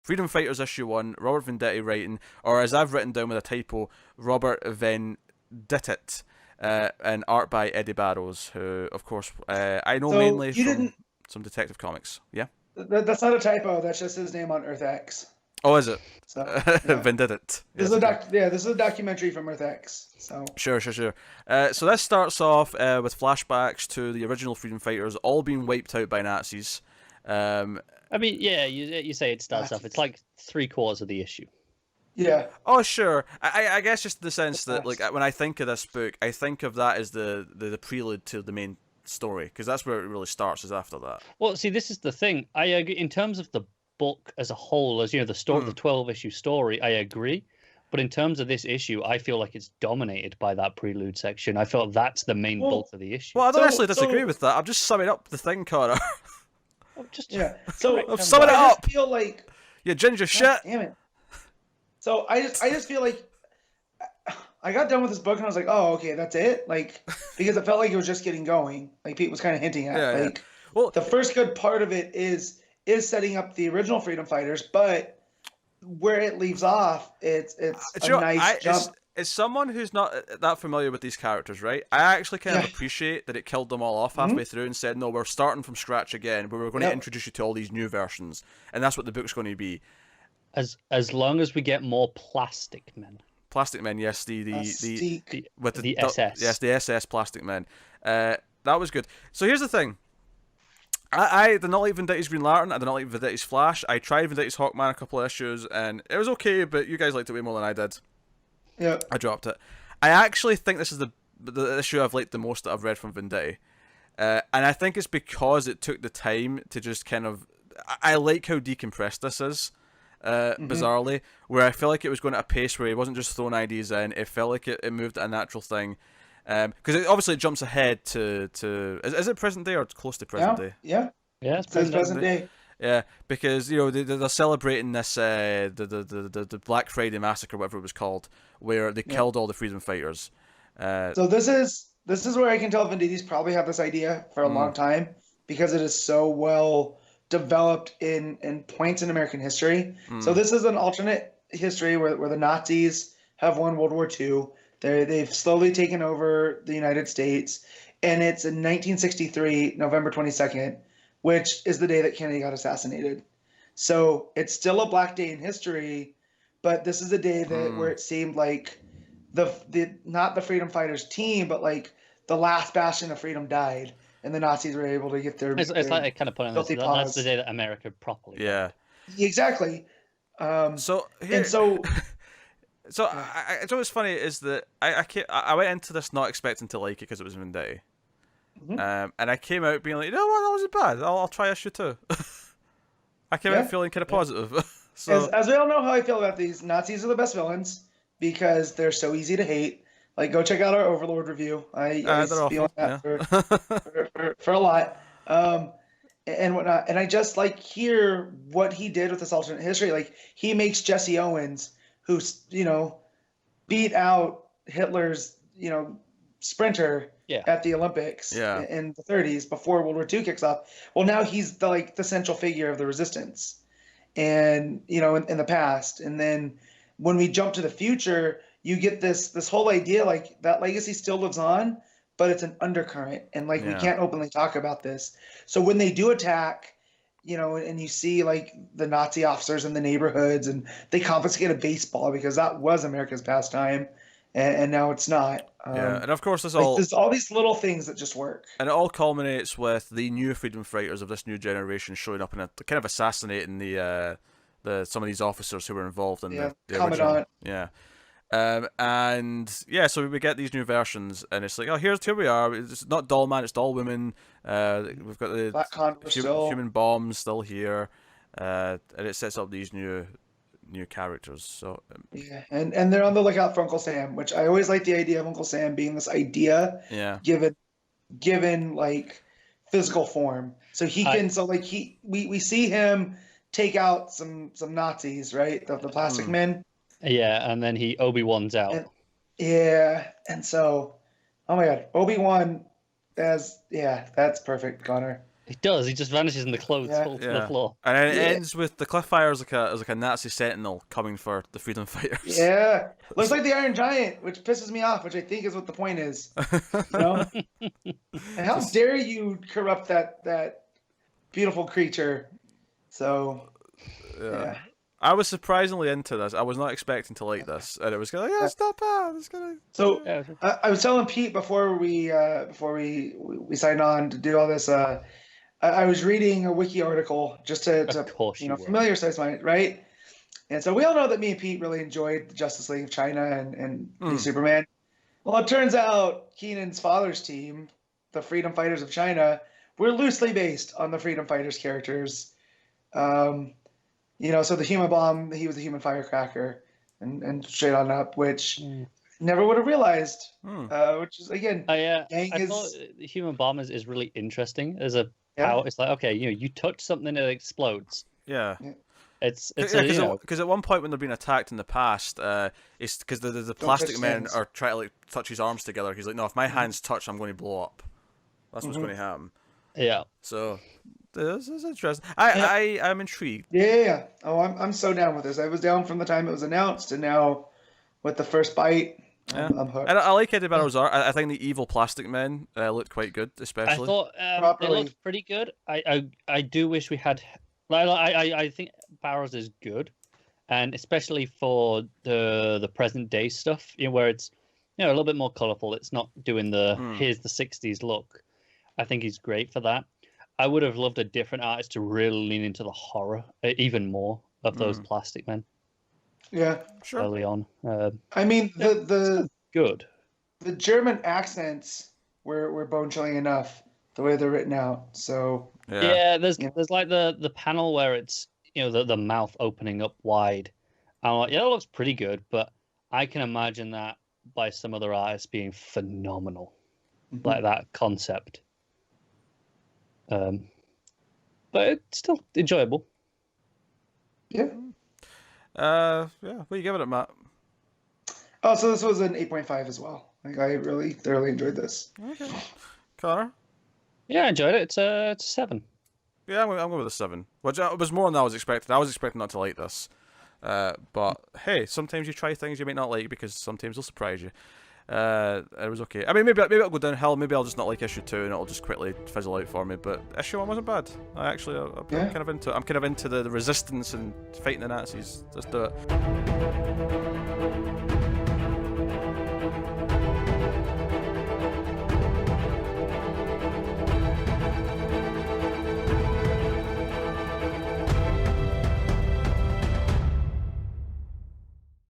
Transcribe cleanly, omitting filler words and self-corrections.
Freedom Fighters issue 1, Robert Venditti writing, or as I've written down with a typo, Robert Venditti, and art by Eddie Barrows, who, of course, I know So mainly you from didn't. some Detective Comics. Yeah. That's not a typo. That's just his name on Earth X. Oh, is it? So yeah, Venditti. this Yes, is a okay. this is a documentary from Earth X. So Sure. So this starts off with flashbacks to the original freedom fighters all being wiped out by Nazis. Um, I mean, yeah, you say it starts off. It's like 3/4 of the issue. yeah, oh, sure. I guess just in the sense that, like, when I think of this book, I think of that as the prelude to the main story, because that's where it really starts, is after that. Well, see, this is the thing. I agree in terms of the book as a whole, as the story, the 12-issue story. I agree, but in terms of this issue, I feel like it's dominated by that prelude section. I feel that's the main bulk of the issue. Well, I don't necessarily disagree with that. I'm just summing up the thing, Connor. yeah. So I'm summing it I up. just feel like You ginger shit. damn it. So I just feel like I got done with this book and I was like, oh, okay, that's it. Like, because it felt like it was just getting going. Like Pete was kind of hinting at. Yeah, like, well, the first good part of it is setting up the original freedom fighters, but where it leaves off, it's a nice jump. As someone who's not that familiar with these characters, right? I actually kind of appreciate that it killed them all off halfway through and said, no, we're starting from scratch again, but we're going to introduce you to all these new versions, and that's what the book's going to be. As long as we get more Plastic Men. Plastic Men, yes, the with the SS. Yes, the SS Plastic Men. That was good. So here's the thing. I did not like Venditti's Green Lantern. I did not like Venditti's Flash. I tried Venditti's Hawkman a couple of issues, and it was okay, but you guys liked it way more than I did. Yeah. I dropped it. I actually think this is the issue I've liked the most that I've read from Venditti. And I think it's because it took the time to just kind of... I like how decompressed this is, bizarrely, where I feel like it was going at a pace where he wasn't just throwing ideas in. It felt like it moved at a natural thing. Because it jumps ahead to is it present day or close to present day? Yeah. It's present day. Yeah, because they're celebrating this the Black Friday massacre, whatever it was called, where they killed all the freedom fighters. So this is where I can tell Venditti's probably had this idea for a long time, because it is so well developed in points in American history. So this is an alternate history where the Nazis have won World War II. They've slowly taken over the United States, and it's in 1963, November 22nd, which is the day that Kennedy got assassinated. So it's still a black day in history, but this is a day where it seemed like the not the freedom fighters team, but like the last bastion of freedom died, and the Nazis were able to get their. It's like they kind of put on this. That's the day that America properly. Yeah. Exactly. So what's funny is that I went into this not expecting to like it because it was Venditti. And I came out being like, you know what, that wasn't bad. I'll try issue 2. I came out feeling kind of positive. So as we all know how I feel about these, Nazis are the best villains because they're so easy to hate. Like, go check out our Overlord review. I feel that for a lot. And whatnot. And I just hear what he did with this alternate history. Like, he makes Jesse Owens, who's beat out Hitler's sprinter at the Olympics in the 30s before World War II kicks off. Well, now he's the central figure of the resistance, and in the past. And then when we jump to the future, you get this whole idea that legacy still lives on, but it's an undercurrent, and we can't openly talk about this. So when they do attack, and you see the Nazi officers in the neighborhoods, and they confiscate a baseball because that was America's pastime, and now it's not. And of course there's all these little things that just work. And it all culminates with the new freedom fighters of this new generation showing up and kind of assassinating some of these officers who were involved in the Commandant. original. So we get these new versions, and it's like, oh, here we are. It's not Doll Man, it's Doll Woman. We've got the Black Condor human bombs still here, and it sets up these new characters. So and they're on the lookout for Uncle Sam, which I always like the idea of Uncle Sam being this idea given physical form. So he can we see him take out some Nazis, right? The Plastic Men. Yeah, and then Obi-Wan's out. And so, oh my God, Obi-Wan that's perfect, Connor. He does. He just vanishes and the clothes fall to the floor. And then it ends with the cliffhanger as like a Nazi sentinel coming for the freedom fighters. Yeah, looks like the Iron Giant, which pisses me off, which I think is what the point is. You know? And how dare you corrupt that beautiful creature? So, yeah. I was surprisingly into this. I was not expecting to like this, and it was gonna it's not bad. It's gonna. So I was telling Pete before we signed on to do all this. I was reading a wiki article just to familiarize my right. And so we all know that me and Pete really enjoyed the Justice League of China and Superman. Well, it turns out Keenan's father's team, the Freedom Fighters of China, were loosely based on the Freedom Fighters characters. So the Human Bomb, he was a human firecracker, and straight on up, which never would have realized. Which is again, I thought the Human Bomb is really interesting as a power. It's like, okay, you touch something, it explodes. Yeah. It's because at one point when they're being attacked in the past, it's because the plastic men are trying to like touch his arms together. He's like, no, if my hands touch, I'm going to blow up. That's what's going to happen. Yeah. So this is interesting. I'm intrigued. Yeah. Oh, I'm so down with this. I was down from the time it was announced, and now with the first bite, I'm hooked. And I like Eddie Barrow's art. I think the evil plastic men looked quite good, especially. I thought they looked pretty good. I do wish we had. I think Barrows is good, and especially for the present day stuff, where it's a little bit more colorful. It's not doing here's the '60s look. I think he's great for that. I would have loved a different artist to really lean into the horror even more of those plastic men. Yeah, sure. Early on, I mean the good. The German accents were bone chilling enough the way they're written out. So there's like the panel where it's the mouth opening up wide. I'm like, it looks pretty good, but I can imagine that by some other artists being phenomenal, like that concept. But it's still enjoyable. Yeah. What do you give it, Matt? Oh, so this was an 8.5 as well. Like, I really thoroughly enjoyed this. Okay. Connor? Yeah, I enjoyed it. It's a 7. Yeah, I'm going with a 7. Which was more than I was expecting. I was expecting not to like this. But hey, sometimes you try things you might not like because sometimes they'll surprise you. It was okay. I mean, maybe I'll go downhill. Maybe I'll just not like issue 2 and it'll just quickly fizzle out for me. But issue 1 wasn't bad. I'm kind of into it. I'm kind of into the resistance and fighting the Nazis. Let's do it.